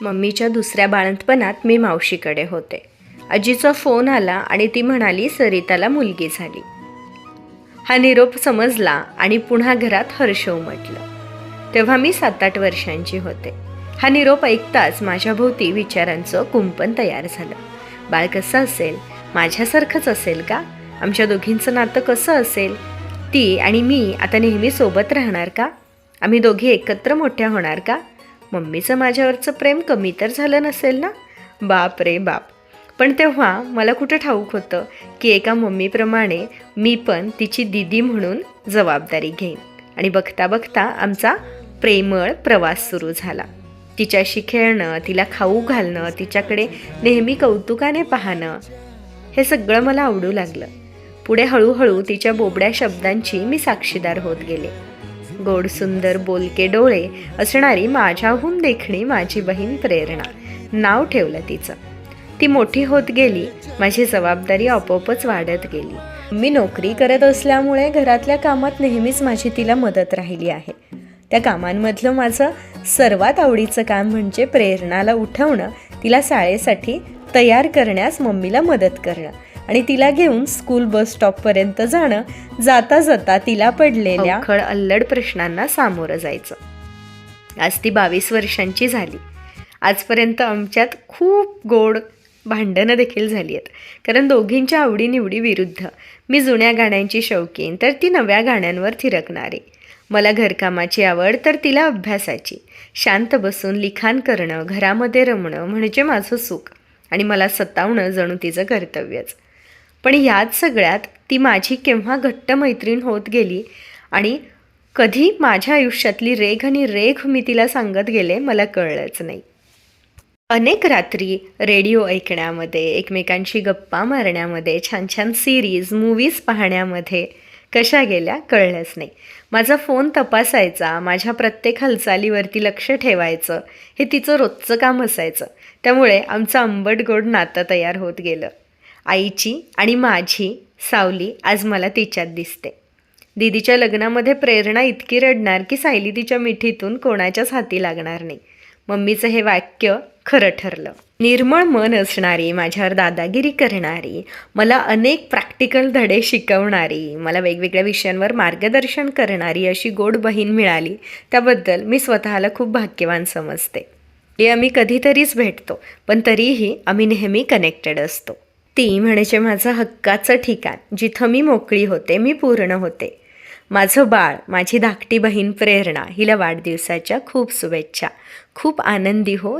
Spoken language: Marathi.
मम्मीच्या दुसऱ्या बाळंतपणात मी मावशीकडे होते. आजीचा फोन आला आणि ती म्हणाली सरिताला मुलगी झाली. हा निरोप समजला आणि पुन्हा घरात हर्ष उमटलं. तेव्हा मी 7-8 वर्षांची होते. हा निरोप ऐकताच माझ्या भोवती विचारांचं कुंपण तयार झालं. बाळ कसं असेल? माझ्यासारखंच असेल का? आमच्या दोघींचं नातं कसं असेल? ती आणि मी आता नेहमी सोबत राहणार का? आम्ही दोघी एकत्र मोठ्या होणार का? मम्मीचं माझ्यावरचं प्रेम कमी तर झालं नसेल ना? बाप रे बाप. पण तेव्हा मला कुठं ठाऊक होतं की एका मम्मीप्रमाणे मी पण तिची दीदी म्हणून जबाबदारी घेईन. आणि बघता बघता आमचा प्रेमळ प्रवास सुरू झाला. तिच्याशी खेळणं, तिला खाऊ घालणं, तिच्याकडे नेहमी कौतुकाने पाहणं, हे सगळं मला आवडू लागलं. पुढे हळूहळू तिच्या बोबड्या शब्दांची मी साक्षीदार होत गेले. गोड सुंदर बोलके डोळे असणारी माझ्याहून देखणी माझी बहीण प्रेरणा, नाव ठेवलं तिचं. ती मोठी होत गेली. माझी जबाबदारी आपोआपच वाढत गेली. मी नोकरी करत असल्यामुळे घरातल्या कामात नेहमीच माझी तिला मदत राहिली आहे. त्या कामांमधलं माझं सर्वात आवडीचं काम म्हणजे प्रेरणाला उठवणं, तिला शाळेसाठी तयार करण्यास मम्मीला मदत करणं आणि तिला घेऊन स्कूल बस स्टॉपपर्यंत जाणं, जाता जाता तिला पडलेल्या अवखळ अल्लड प्रश्नांना सामोरं जायचं. आज ती 22 वर्षांची झाली. आजपर्यंत आमच्यात खूप गोड भांडणं देखील झाली आहेत, कारण दोघींच्या आवडीनिवडी विरुद्ध. मी जुन्या गाण्यांची शौकीन तर ती नव्या गाण्यांवर थिरकणारी. मला घरकामाची आवड तर तिला अभ्यासाची. शांत बसून लिखाण करणं, घरामध्ये रमणं म्हणजे माझं सुख आणि मला सतावणं जणू तिचं कर्तव्यच. पण ह्याच सगळ्यात ती माझी केव्हा घट्ट मैत्रीण होत गेली आणि कधी माझ्या आयुष्यातली रेघ आणि रेघ मी तिला सांगत गेले मला कळलंच नाही. अनेक रात्री रेडिओ ऐकण्यामध्ये, एकमेकांशी गप्पा मारण्यामध्ये, छान छान सिरीज मूवीज पाहण्यामध्ये कशा गेल्या कळलंच नाही. माझा फोन तपासायचा, माझ्या प्रत्येक हालचालीवरती लक्ष ठेवायचं, हे तिचं रोजचं काम असायचं. त्यामुळे आमचं आंबट गोड नातं तयार होत गेलं. आईची आणि माझी सावली आज मला तिच्यात दिसते. दीदीच्या लग्नामध्ये प्रेरणा इतकी रडणार की सायली तिच्या मिठीतून कोणाच्याच हाती लागणार नाही. मम्मीचं हे वाक्य खरं ठरलं. निर्मळ मन असणारी, माझ्यावर दादागिरी करणारी, मला अनेक प्रॅक्टिकल धडे शिकवणारी, मला वेगवेगळ्या विषयांवर मार्गदर्शन करणारी अशी गोड बहीण मिळाली, त्याबद्दल मी स्वतःला खूप भाग्यवान समजते. आम्ही कधीतरीच भेटतो, पण तरीही आम्ही नेहमी कनेक्टेड असतो. ती म्हणजे माझं हक्काचं ठिकाण, जिथं मी मोकळी होते, मी पूर्ण होते. माझं बाळ, माझी धाकटी बहीण प्रेरणा, हिला वाढदिवसाच्या खूप शुभेच्छा. खूप आनंदी हो.